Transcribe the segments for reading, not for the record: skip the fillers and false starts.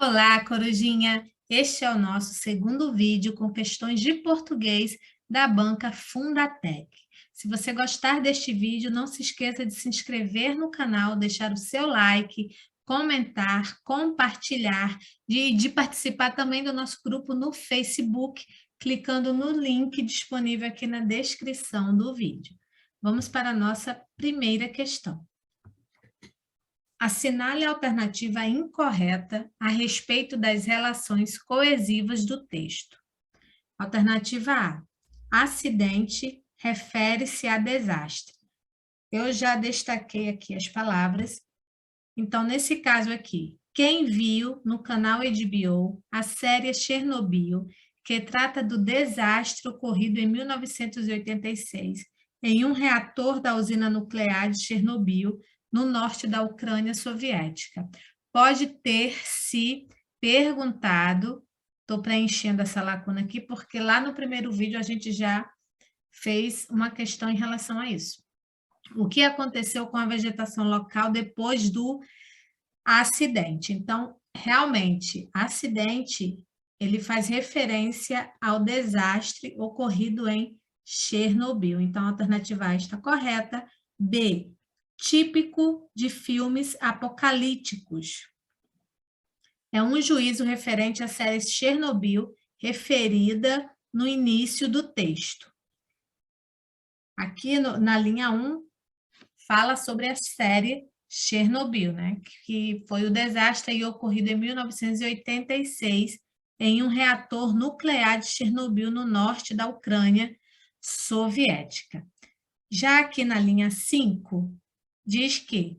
Olá, Corujinha! Este é o nosso segundo vídeo com questões de português da banca Fundatec. Se você gostar deste vídeo, não se esqueça de se inscrever no canal, deixar o seu like, comentar, compartilhar, de participar também do nosso grupo no Facebook, clicando no link disponível aqui na descrição do vídeo. Vamos para a nossa primeira questão. Assinale a alternativa incorreta a respeito das relações coesivas do texto. Alternativa A. Acidente refere-se a desastre. Eu já destaquei aqui as palavras. Então, nesse caso aqui, quem viu no canal HBO a série Chernobyl, que trata do desastre ocorrido em 1986 em um reator da usina nuclear de Chernobyl, no norte da Ucrânia soviética, pode ter se perguntado, estou preenchendo essa lacuna aqui, porque lá no primeiro vídeo a gente já fez uma questão em relação a isso. O que aconteceu com a vegetação local depois do acidente? Então, realmente, acidente, ele faz referência ao desastre ocorrido em Chernobyl. Então, a alternativa A está correta. B, típico de filmes apocalípticos. É um juízo referente à série Chernobyl, referida no início do texto. Aqui na linha 1, fala sobre a série Chernobyl, né? Que foi o desastre ocorrido em 1986 em um reator nuclear de Chernobyl, no norte da Ucrânia soviética. Já aqui na linha 5, diz que,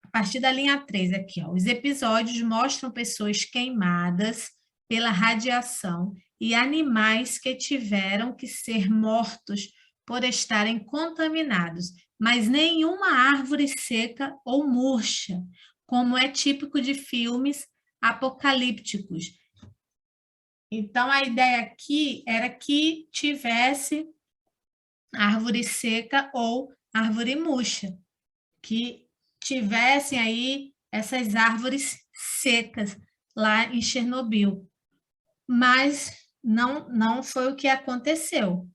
a partir da linha 3 aqui, ó, os episódios mostram pessoas queimadas pela radiação e animais que tiveram que ser mortos por estarem contaminados, mas nenhuma árvore seca ou murcha, como é típico de filmes apocalípticos. Então, a ideia aqui era que tivesse árvore seca ou árvore murcha, que tivessem aí essas árvores secas lá em Chernobyl. Mas não foi o que aconteceu.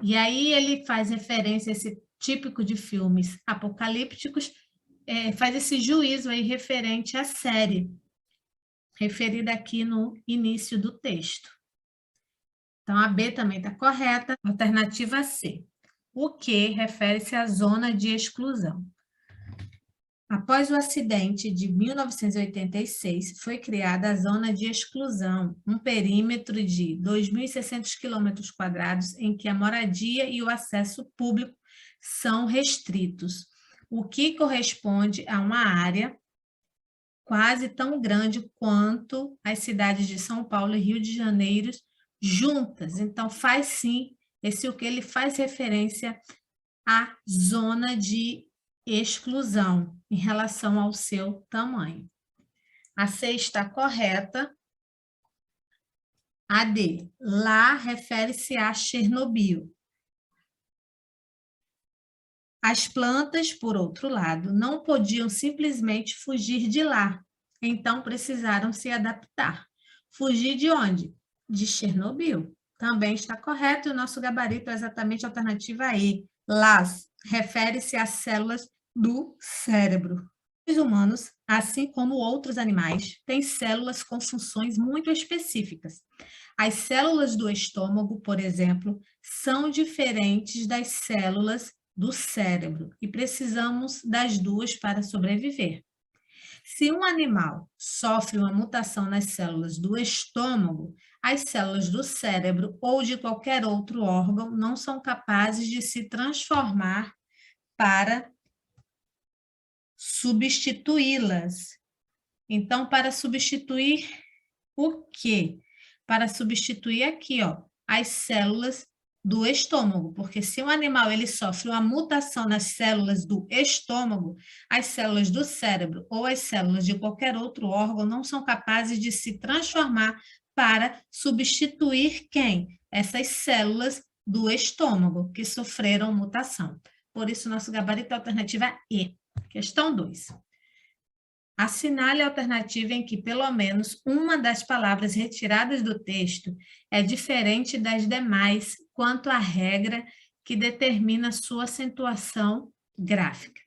E aí ele faz referência a esse típico de filmes apocalípticos, faz esse juízo aí referente à série, referida aqui no início do texto. Então, a B também está correta. Alternativa C. O que refere-se à zona de exclusão. Após o acidente de 1986, foi criada a Zona de Exclusão, um perímetro de 2.600 km² em que a moradia e o acesso público são restritos, o que corresponde a uma área quase tão grande quanto as cidades de São Paulo e Rio de Janeiro juntas. Então, faz sim, o que ele faz referência à zona de exclusão em relação ao seu tamanho. A C está correta. A D, lá refere-se a Chernobyl. As plantas, por outro lado, não podiam simplesmente fugir de lá, então precisaram se adaptar. Fugir de onde? De Chernobyl. Também está correto, e o nosso gabarito é exatamente a alternativa E. Las refere-se às células do cérebro. Os humanos, assim como outros animais, têm células com funções muito específicas. As células do estômago, por exemplo, são diferentes das células do cérebro e precisamos das duas para sobreviver. Se um animal sofre uma mutação nas células do estômago, as células do cérebro ou de qualquer outro órgão não são capazes de se transformar para substituí-las. Então, para substituir o quê? Para substituir aqui, ó, as células do estômago, porque se um animal ele sofre uma mutação nas células do estômago, as células do cérebro ou as células de qualquer outro órgão não são capazes de se transformar para substituir quem? Essas células do estômago que sofreram mutação. Por isso, nosso gabarito é a alternativa E. Questão 2. Assinale a alternativa em que pelo menos uma das palavras retiradas do texto é diferente das demais quanto à regra que determina sua acentuação gráfica.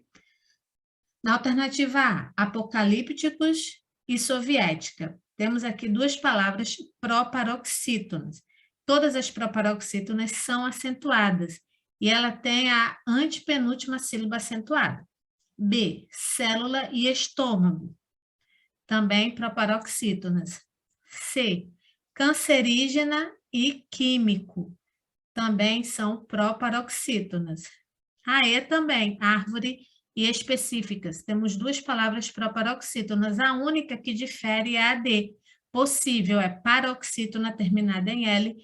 Na alternativa A, apocalípticos e soviética. Temos aqui duas palavras proparoxítonas. Todas as proparoxítonas são acentuadas e ela tem a antepenúltima sílaba acentuada. B, célula e estômago. Também proparoxítonas. C, cancerígena e químico. Também são proparoxítonas. A E também, árvore e específicas. Temos duas palavras proparoxítonas. A única que difere é a D. Possível é paroxítona terminada em L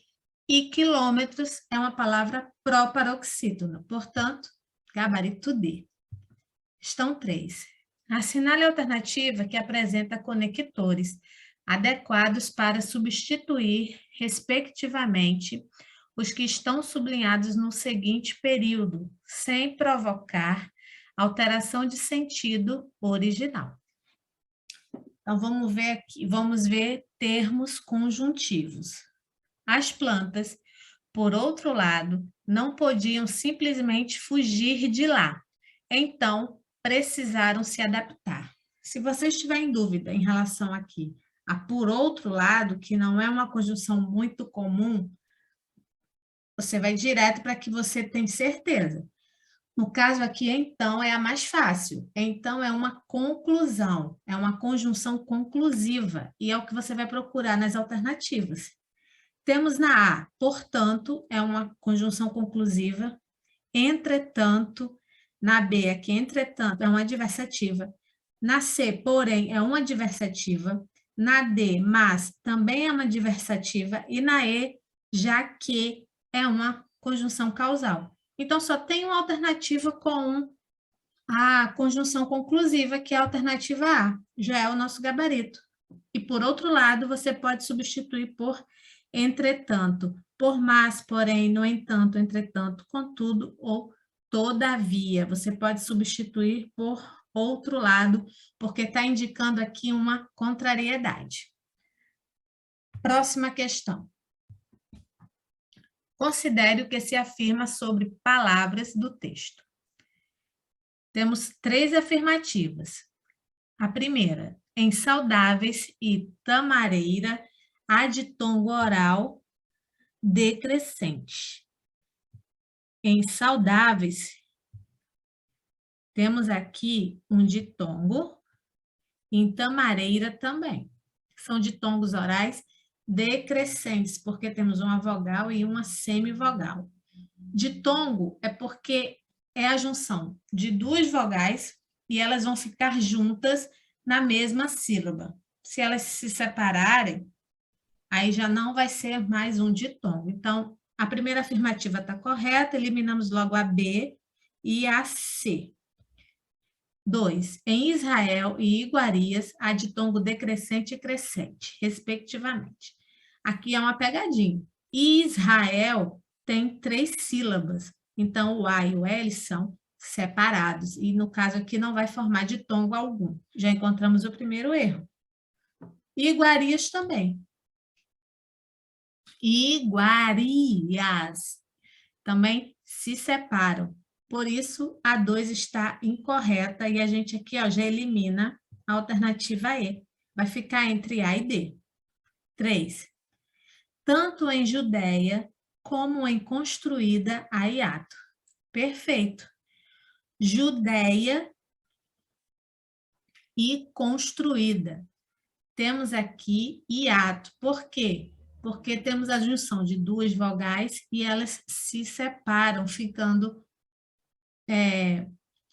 e quilômetros é uma palavra proparoxítona. Portanto, gabarito D. Estão 3. Assinale a alternativa que apresenta conectores adequados para substituir, respectivamente, os que estão sublinhados no seguinte período, sem provocar alteração de sentido original. Então, vamos ver aqui, vamos ver termos conjuntivos. As plantas, por outro lado, não podiam simplesmente fugir de lá. Então, precisaram se adaptar. Se você estiver em dúvida em relação aqui a por outro lado, que não é uma conjunção muito comum, você vai direto para que você tenha certeza. No caso aqui, então, é a mais fácil. Então, é uma conclusão, é uma conjunção conclusiva, e é o que você vai procurar nas alternativas. Temos na A, portanto, é uma conjunção conclusiva, entretanto, na B, aqui, entretanto, é uma adversativa. Na C, porém, é uma adversativa. Na D, mas, também é uma adversativa. E na E, já que é uma conjunção causal. Então, só tem uma alternativa com a conjunção conclusiva, que é a alternativa A. Já é o nosso gabarito. E, por outro lado, você pode substituir por entretanto, por mas, porém, no entanto, entretanto, contudo ou todavia. Você pode substituir por outro lado, porque está indicando aqui uma contrariedade. Próxima questão. Considere o que se afirma sobre palavras do texto. Temos 3 afirmativas. A primeira, em saudáveis e tamareira, há ditongo oral decrescente. Em saudáveis, temos aqui um ditongo, em tamareira também. São ditongos orais decrescentes, porque temos uma vogal e uma semivogal. Ditongo é porque é a junção de 2 vogais e elas vão ficar juntas na mesma sílaba. Se elas se separarem, aí já não vai ser mais um ditongo. Então, a primeira afirmativa está correta, eliminamos logo a B e a C. 2. Em Israel e iguarias, há ditongo decrescente e crescente, respectivamente. Aqui é uma pegadinha. Israel tem 3 sílabas, então o A e o L são separados, e no caso aqui não vai formar ditongo algum. Já encontramos o primeiro erro. Iguarias também. Iguarias também se separam. Por isso, a 2 está incorreta e a gente aqui já elimina a alternativa E. Vai ficar entre A e D. 3. Tanto em Judeia como em construída há hiato. Perfeito. Judeia e construída. Temos aqui hiato. Por quê? Porque temos a junção de 2 vogais e elas se separam, ficando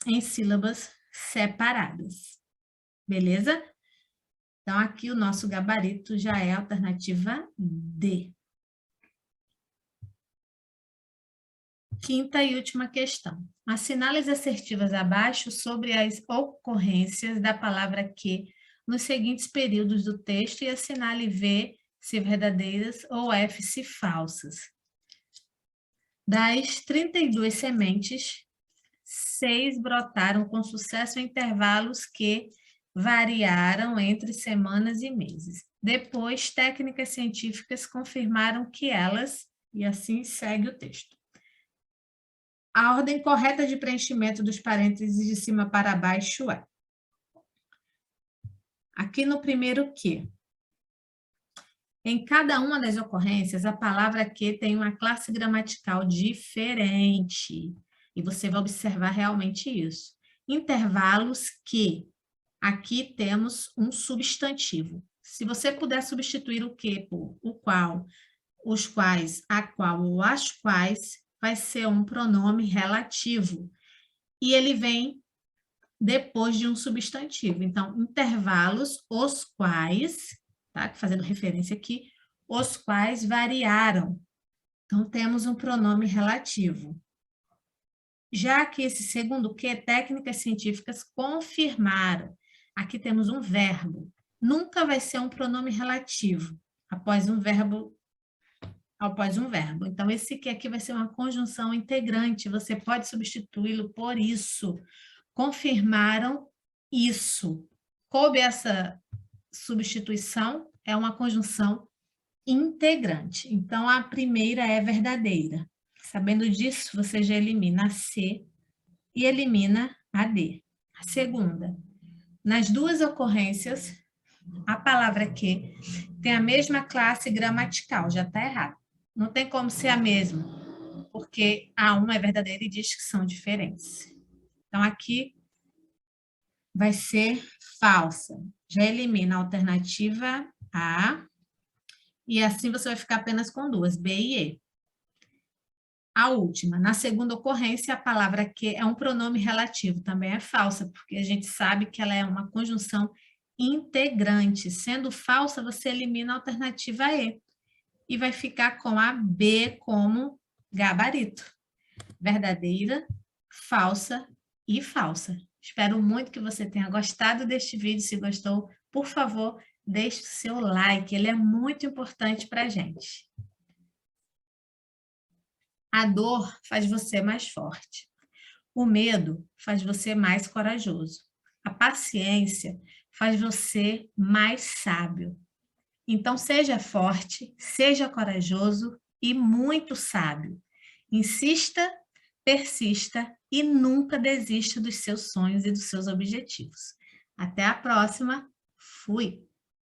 em sílabas separadas. Beleza? Então, aqui o nosso gabarito já é a alternativa D. Quinta e última questão. Assinale as assertivas abaixo sobre as ocorrências da palavra que nos seguintes períodos do texto e assinale V se verdadeiras ou F se falsas. Das 32 sementes, 6 brotaram com sucesso em intervalos que variaram entre semanas e meses. Depois, técnicas científicas confirmaram que elas, e assim segue o texto. A ordem correta de preenchimento dos parênteses de cima para baixo é: aqui no primeiro que, em cada uma das ocorrências, a palavra que tem uma classe gramatical diferente. E você vai observar realmente isso. Intervalos que, aqui temos um substantivo. Se você puder substituir o que por o qual, os quais, a qual ou as quais, vai ser um pronome relativo. E ele vem depois de um substantivo. Então, intervalos, os quais, tá? Fazendo referência aqui, os quais variaram. Então, temos um pronome relativo. Já que esse segundo que, técnicas científicas confirmaram. Aqui temos um verbo. Nunca vai ser um pronome relativo após um verbo. Então, esse que aqui vai ser uma conjunção integrante. Você pode substituí-lo por isso. Confirmaram isso. Coube essa substituição, é uma conjunção integrante. Então, a primeira é verdadeira. Sabendo disso, você já elimina a C e elimina a D. A segunda, nas duas ocorrências, a palavra que tem a mesma classe gramatical, já está errado. Não tem como ser a mesma, porque a uma é verdadeira e diz que são diferentes. Então, aqui vai ser falsa. Já elimina a alternativa A, e assim você vai ficar apenas com duas, B e E. A última, na segunda ocorrência, a palavra que é um pronome relativo, também é falsa, porque a gente sabe que ela é uma conjunção integrante. Sendo falsa, você elimina a alternativa E e vai ficar com a B como gabarito. Verdadeira, falsa e falsa. Espero muito que você tenha gostado deste vídeo. Se gostou, por favor, deixe o seu like. Ele é muito importante para a gente. A dor faz você mais forte. O medo faz você mais corajoso. A paciência faz você mais sábio. Então, seja forte, seja corajoso e muito sábio. Insista, persista e nunca desista dos seus sonhos e dos seus objetivos. Até a próxima. Fui!